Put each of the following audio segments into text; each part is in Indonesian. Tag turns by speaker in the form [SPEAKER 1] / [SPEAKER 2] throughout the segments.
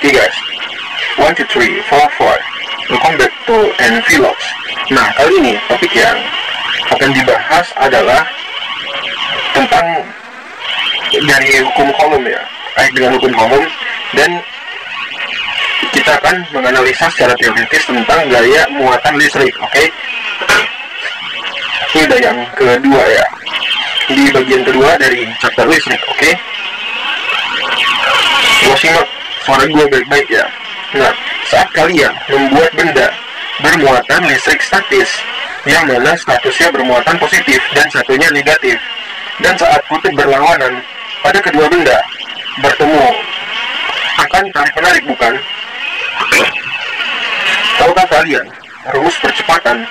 [SPEAKER 1] Okay guys, 1, 2, 3, 4, 4. Welcome back to NVlogs. Nah, kali ini topik yang akan dibahas adalah tentang dari hukum Coulomb ya, terkait dengan hukum Coulomb, dan kita akan menganalisa secara teoritis tentang gaya muatan listrik. Oke, ini udah yang kedua ya, di bagian kedua dari chapter listrik. Oke, lo simak suara gue baik-baik ya. Nah, saat kalian membuat benda bermuatan listrik statis, yang mana statusnya bermuatan positif dan satunya negatif, dan saat kutub berlawanan pada kedua benda bertemu, akan tarik menarik, bukan? Tahukah kalian rumus percepatan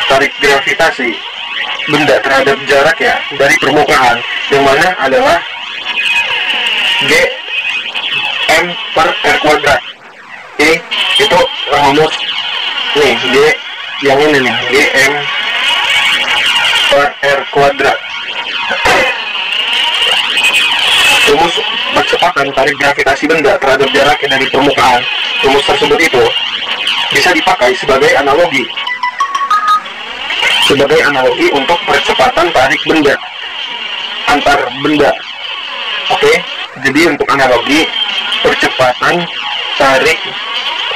[SPEAKER 1] tarik gravitasi benda terhadap jarak ya dari permukaan, yang mana adalah G M per R kuadrat. Oke, itu rumus nih, G yang ini nih, G M per R kuadrat. Rumus percepatan tarik gravitasi benda terhadap jaraknya dari permukaan. Rumus tersebut itu bisa dipakai sebagai analogi untuk percepatan tarik benda antar benda. Oke, jadi untuk analogi percepatan tarik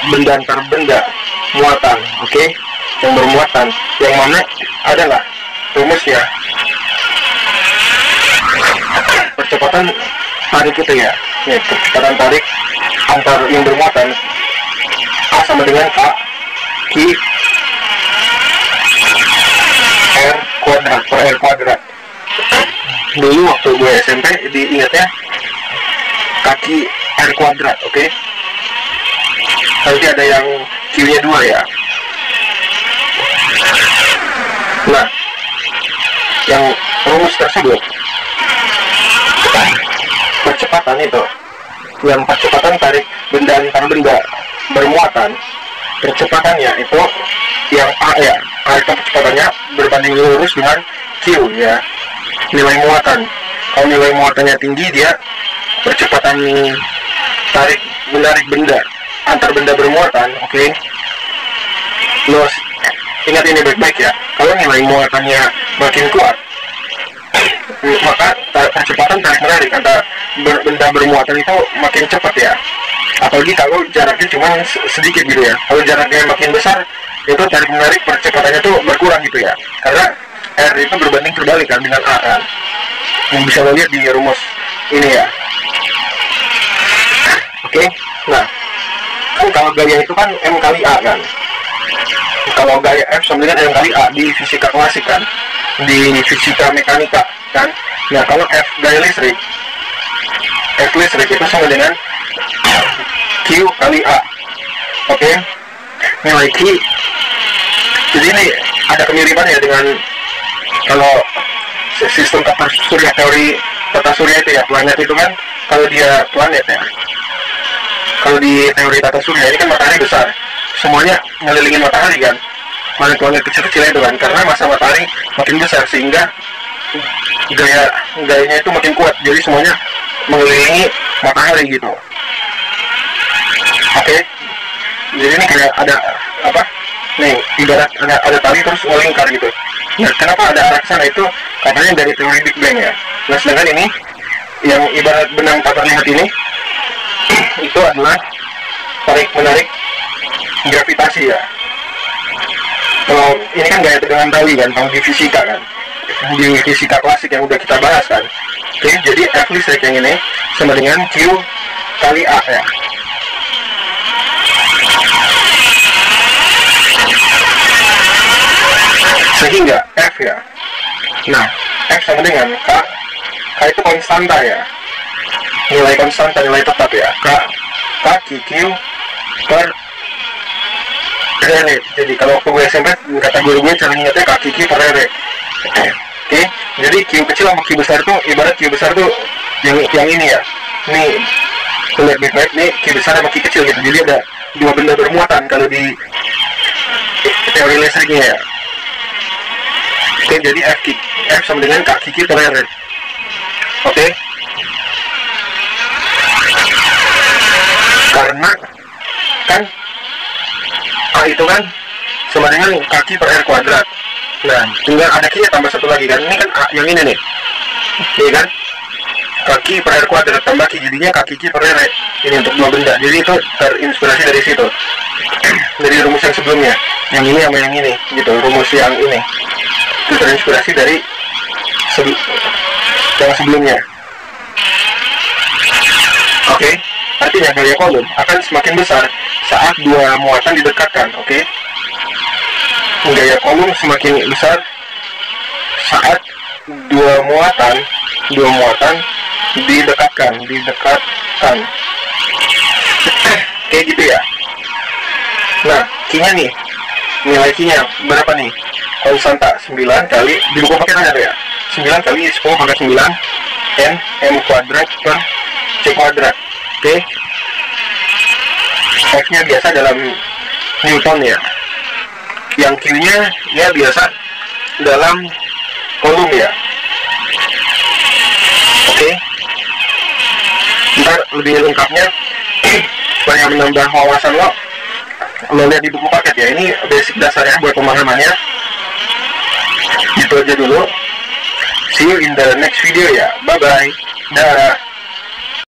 [SPEAKER 1] benda antar benda muatan, oke, yang bermuatan, yang mana adalah rumusnya percepatan tarik itu ya, percepatan tarik antar yang bermuatan A sama dengan K Q R kuadrat per R kuadrat. Dulu waktu gue SMP diingat ya, kaki R kuadrat. Oke, nanti ada yang Q nya 2 ya. Nah, yang rumus tersebut percepatan itu, yang percepatan tarik benda antar benda bermuatan, percepatannya itu yang A ya, A itu percepatannya berbanding lurus dengan Q ya, nilai muatan. Kalau nilai muatannya tinggi, dia percepatan tarik menarik benda antar benda bermuatan. Oke, lo ingat ini baik-baik ya, kalau nilai muatannya makin kuat, maka percepatan tarik menarik antar benda bermuatan itu makin cepat ya. Apalagi kalau jaraknya cuma sedikit gitu ya. Kalau jaraknya makin besar, itu tarik menarik percepatannya tuh berkurang gitu ya, karena R itu berbanding terbalik kan dengan A kan, yang bisa lo lihat di rumus ini ya. Oke, nah kan kalau gaya itu kan M kali A kan, kalau gaya F sama dengan M kali A di fisika klasik kan, di fisika mekanika kan. Nah, kalau F gaya listrik, F listrik itu sama dengan Q kali A. Oke, nilai Q. Jadi ini ada kemiripannya dengan kalau sistem tata surya, teori tata surya itu ya, planet itu kan, kalau dia planet ya, kalau di teori tata surya ini kan matahari besar, semuanya ngelilingin matahari kan, planet-planet kecil-kecil itu kan, karena masa matahari makin besar sehingga gayanya itu makin kuat, jadi semuanya mengelilingi matahari gitu. Oke, jadi ini kayak ada apa nih, ibarat ada tali terus melingkar gitu. Nah, kenapa ada arah sana itu katanya dari teori Big Bang ya. Nah, sedangkan ini yang ibarat benang tak terlihat ini itu adalah tarik menarik gravitasi ya. Kalau ini kan gaya tegangan tali kan, kalau di fisika kan, di fisika klasik yang udah kita bahas kan. Oke, jadi F listrik yang ini sama dengan Q kali A ya. Sehingga F ya, nah F sama dengan K. K itu konstanta ya, nilai konstanta, nilai tetap ya. K Q per R. Jadi kalau gue SMP, kata guru gue cara ingatnya K Q per R. Oke, jadi Q kecil sama Q besar tuh, ibarat Q besar tuh yang ini ya. Nih, lihat baik-baik nih, Q besar sama Q kecil gitu. Jadi ada dua benda bermuatan kalau di teori listriknya ya. Oke, jadi F sama dengan K Q per R. Oke, Karena kan A itu kan sama dengan kaki per R kuadrat. Nah, tinggal ada Q tambah satu lagi kan. Ini kan A yang ini nih. Iya kan? Kaki per R kuadrat tambah Q, jadinya kaki Q per R. Ini untuk dua benda. Jadi itu terinspirasi dari situ. Dari rumus yang sebelumnya. Yang ini sama yang ini. Gitu, rumus yang ini. Itu terinspirasi dari yang sebelumnya. Oke. Artinya gaya kolom akan semakin besar saat dua muatan didekatkan. Oke. Gaya kolom semakin besar saat dua muatan didekatkan. Kayak gitu ya. Nah, Q-nya nih, nilai Q-nya berapa nih? Konstanta 9 kali, di buku paket ada ya, 9 kali 10 pangkat 9 N M kuadrat per C kuadrat. Oke. F-nya biasa dalam Newton ya. Yang Q-nya ya biasa dalam kolom ya. Oke. Ntar lebih lengkapnya supaya menambah wawasan lo lihat di buku paket ya. Ini basic dasarnya buat pemahamannya. Itu aja dulu. See you in the next video ya. Bye bye. Dah.